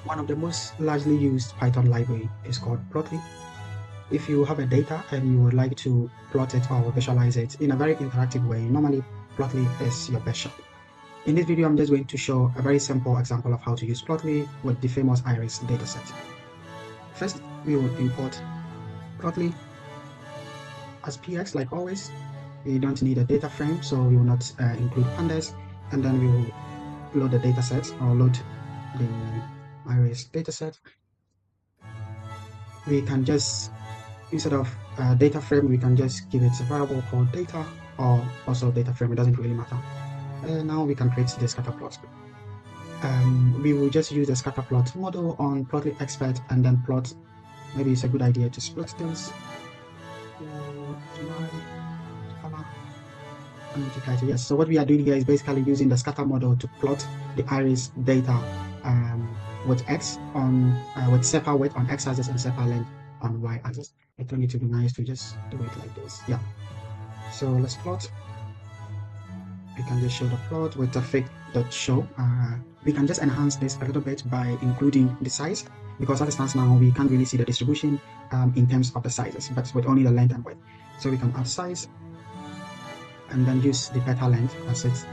One of the most largely used Python library is called Plotly. If you have a data and you would like to plot it or visualize it in a very interactive way, normally Plotly is your best shot. In this video, I'm just going to show a very simple example of how to use Plotly with the famous iris dataset. First, we will import Plotly as px like always. We don't need a data frame, so we will not include pandas, and then we will load the dataset or load the iris dataset. We can just, instead of data frame, we can just give it a variable called data, or also data frame, it doesn't really matter. Now we can create the scatter plot. We will just use the scatter plot model on Plotly Expert and then plot. Maybe it's a good idea to split this. Yes, so what we are doing here is basically using the scatter model to plot the iris data with x on with separ width on x-axis and separ length on y-axis. I think it would be nice to just do it like this. Yeah. So let's plot. We can just show the plot with the fig.show. We can just enhance this a little bit by including the size, because as it stands now, we can't really see the distribution in terms of the sizes, but with only the length and width. So we can add size and then use the beta length as its